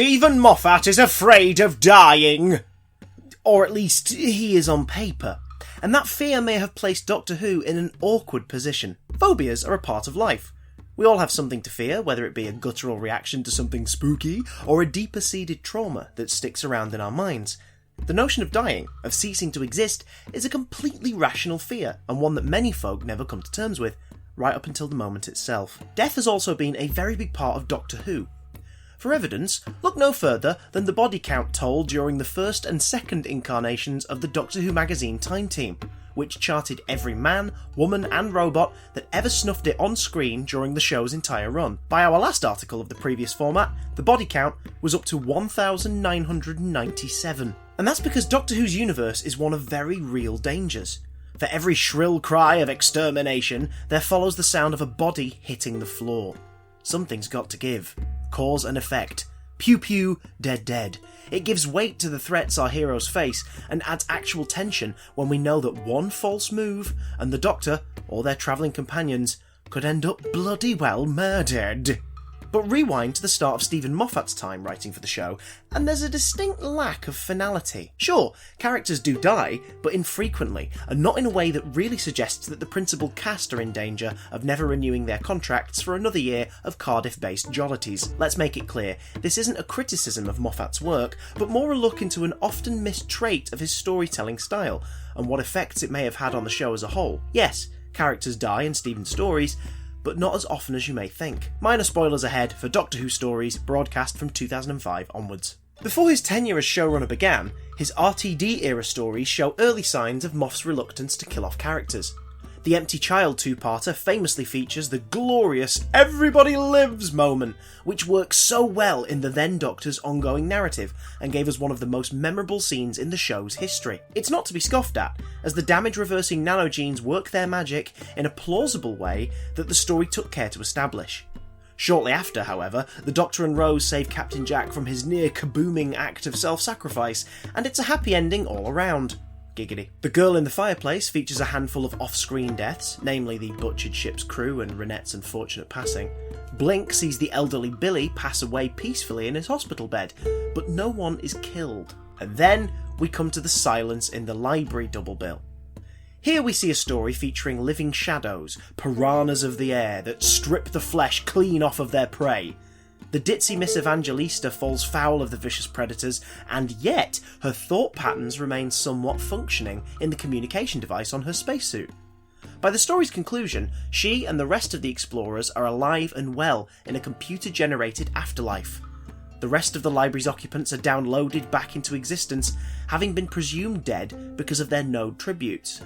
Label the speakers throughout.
Speaker 1: Steven Moffat is afraid of dying! Or at least, he is on paper. And that fear may have placed Doctor Who in an awkward position. Phobias are a part of life. We all have something to fear, whether it be a guttural reaction to something spooky, or a deeper-seated trauma that sticks around in our minds. The notion of dying, of ceasing to exist, is a completely rational fear, and one that many folk never come to terms with, right up until the moment itself. Death has also been a very big part of Doctor Who. For evidence, look no further than the body count told during the first and second incarnations of the Doctor Who magazine Time Team, which charted every man, woman and robot that ever snuffed it on screen during the show's entire run. By our last article of the previous format, the body count was up to 1,997. And that's because Doctor Who's universe is one of very real dangers. For every shrill cry of extermination, there follows the sound of a body hitting the floor. Something's got to give. Cause and effect. Pew pew, dead dead. It gives weight to the threats our heroes face, and adds actual tension when we know that one false move, and the Doctor, or their travelling companions, could end up bloody well murdered. But rewind to the start of Steven Moffat's time writing for the show, and there's a distinct lack of finality. Sure, characters do die, but infrequently, and not in a way that really suggests that the principal cast are in danger of never renewing their contracts for another year of Cardiff-based jollities. Let's make it clear, this isn't a criticism of Moffat's work, but more a look into an often missed trait of his storytelling style, and what effects it may have had on the show as a whole. Yes, characters die in Steven's stories, but not as often as you may think. Minor spoilers ahead for Doctor Who stories broadcast from 2005 onwards. Before his tenure as showrunner began, his RTD-era stories show early signs of Moff's reluctance to kill off characters. The Empty Child two-parter famously features the glorious Everybody Lives moment, which works so well in the then Doctor's ongoing narrative, and gave us one of the most memorable scenes in the show's history. It's not to be scoffed at, as the damage-reversing nanogenes work their magic in a plausible way that the story took care to establish. Shortly after, however, the Doctor and Rose save Captain Jack from his near-kabooming act of self-sacrifice, and it's a happy ending all around. Giggity. The Girl in the Fireplace features a handful of off-screen deaths, namely the butchered ship's crew and Renette's unfortunate passing. Blink sees the elderly Billy pass away peacefully in his hospital bed, but no one is killed. And then we come to the Silence in the Library double bill. Here we see a story featuring living shadows, piranhas of the air that strip the flesh clean off of their prey. The ditzy Miss Evangelista falls foul of the vicious predators, and yet her thought patterns remain somewhat functioning in the communication device on her spacesuit. By the story's conclusion, she and the rest of the explorers are alive and well in a computer-generated afterlife. The rest of the library's occupants are downloaded back into existence, having been presumed dead because of their node tributes.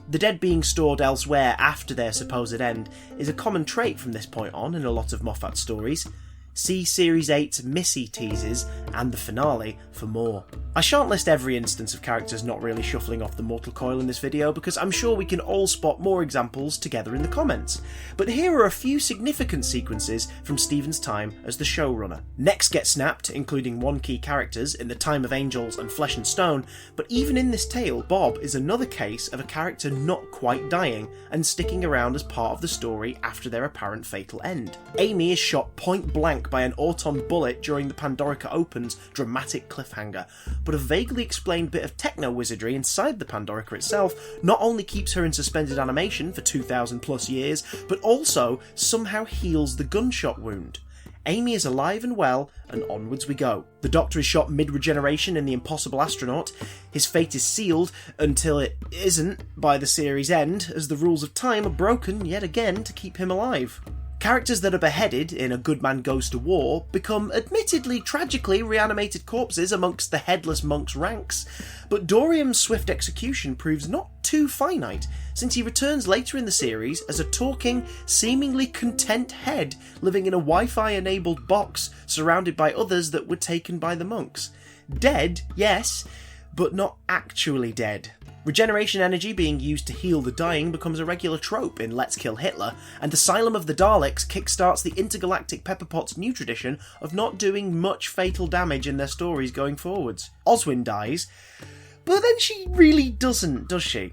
Speaker 1: The dead being stored elsewhere after their supposed end is a common trait from this point on in a lot of Moffat stories. See Series 8's Missy teases and the finale for more. I shan't list every instance of characters not really shuffling off the mortal coil in this video because I'm sure we can all spot more examples together in the comments, but here are a few significant sequences from Steven's time as the showrunner. Necks get snapped, including one key characters in The Time of Angels and Flesh and Stone, but even in this tale, Bob is another case of a character not quite dying and sticking around as part of the story after their apparent fatal end. Amy is shot point blank by an auton bullet during the Pandorica Open's dramatic cliffhanger, but a vaguely explained bit of techno-wizardry inside the Pandorica itself not only keeps her in suspended animation for 2,000 plus years, but also somehow heals the gunshot wound. Amy is alive and well, and onwards we go. The Doctor is shot mid-regeneration in The Impossible Astronaut. His fate is sealed, until it isn't, by the series end, as the rules of time are broken yet again to keep him alive. Characters that are beheaded in A Good Man Goes to War become admittedly tragically reanimated corpses amongst the headless monk's ranks, but Dorium's swift execution proves not too finite, since he returns later in the series as a talking, seemingly content head living in a Wi-Fi enabled box surrounded by others that were taken by the monks. Dead, yes, but not actually dead. Regeneration energy being used to heal the dying becomes a regular trope in Let's Kill Hitler, and Asylum of the Daleks kickstarts the intergalactic Pepper Potts new tradition of not doing much fatal damage in their stories going forwards. Oswin dies, but then she really doesn't, does she?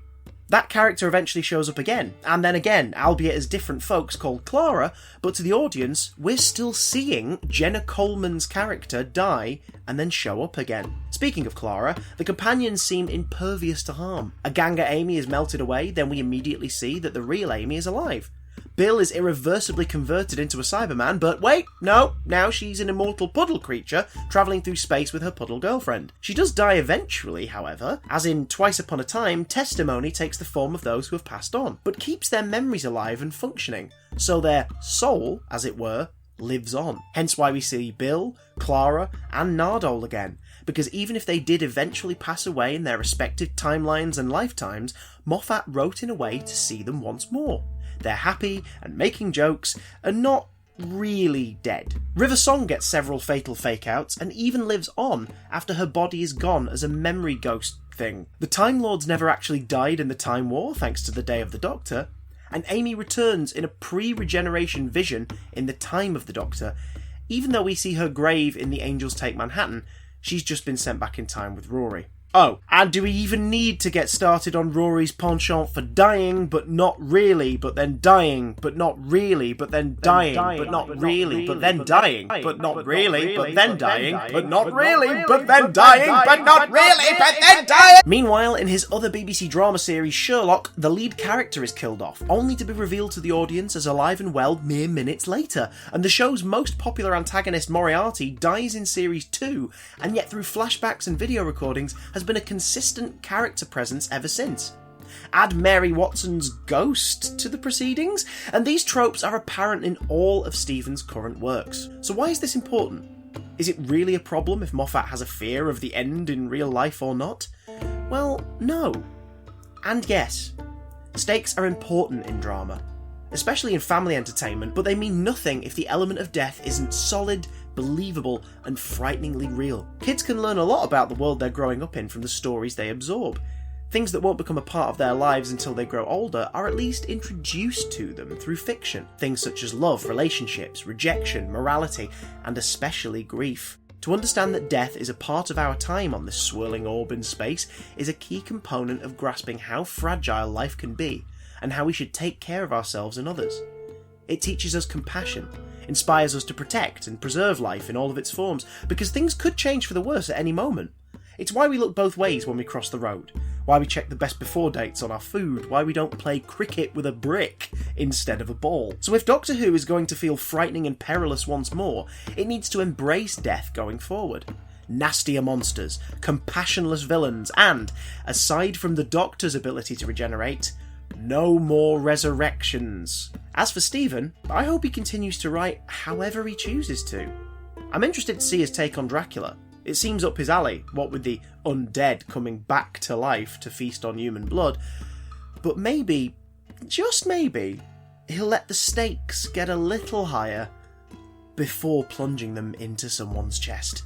Speaker 1: That character eventually shows up again, and then again, albeit as different folks called Clara, but to the audience, we're still seeing Jenna Coleman's character die and then show up again. Speaking of Clara, the companions seem impervious to harm. A Ganga Amy is melted away, then we immediately see that the real Amy is alive. Bill is irreversibly converted into a Cyberman, but wait, no, now she's an immortal puddle creature travelling through space with her puddle girlfriend. She does die eventually, however, as in Twice Upon a Time, testimony takes the form of those who have passed on, but keeps their memories alive and functioning, so their soul, as it were, lives on. Hence why we see Bill, Clara, and Nardole again, because even if they did eventually pass away in their respective timelines and lifetimes, Moffat wrote in a way to see them once more. They're happy and making jokes and not really dead. River Song gets several fatal fake-outs and even lives on after her body is gone as a memory ghost thing. The Time Lords never actually died in the Time War thanks to the Day of the Doctor, and Amy returns in a pre-regeneration vision in the Time of the Doctor. Even though we see her grave in The Angels Take Manhattan, she's just been sent back in time with Rory. Oh, and do we even need to get started on Rory's penchant for dying, but not really, but then dying, but not really, but then dying, but not really, but then dying, but not really, but then dying, but not really, but then dying, but not really, but then dying! Meanwhile, in his other BBC drama series Sherlock, the lead character is killed off, only to be revealed to the audience as alive and well mere minutes later, and the show's most popular antagonist Moriarty dies in series 2, and yet through flashbacks and video recordings has been a consistent character presence ever since. Add Mary Watson's ghost to the proceedings, and these tropes are apparent in all of Steven's current works. So why is this important? Is it really a problem if Moffat has a fear of the end in real life or not? Well, no. And yes. Stakes are important in drama, especially in family entertainment, but they mean nothing if the element of death isn't solid, believable, and frighteningly real. Kids can learn a lot about the world they're growing up in from the stories they absorb. Things that won't become a part of their lives until they grow older are at least introduced to them through fiction. Things such as love, relationships, rejection, morality, and especially grief. To understand that death is a part of our time on this swirling orb in space is a key component of grasping how fragile life can be, and how we should take care of ourselves and others. It teaches us compassion, inspires us to protect and preserve life in all of its forms, because things could change for the worse at any moment. It's why we look both ways when we cross the road, why we check the best before dates on our food, why we don't play cricket with a brick instead of a ball. So if Doctor Who is going to feel frightening and perilous once more, it needs to embrace death going forward. Nastier monsters, compassionless villains, and, aside from the Doctor's ability to regenerate, no more resurrections. As for Steven, I hope he continues to write however he chooses to. I'm interested to see his take on Dracula. It seems up his alley, what with the undead coming back to life to feast on human blood, but maybe, just maybe, he'll let the stakes get a little higher before plunging them into someone's chest.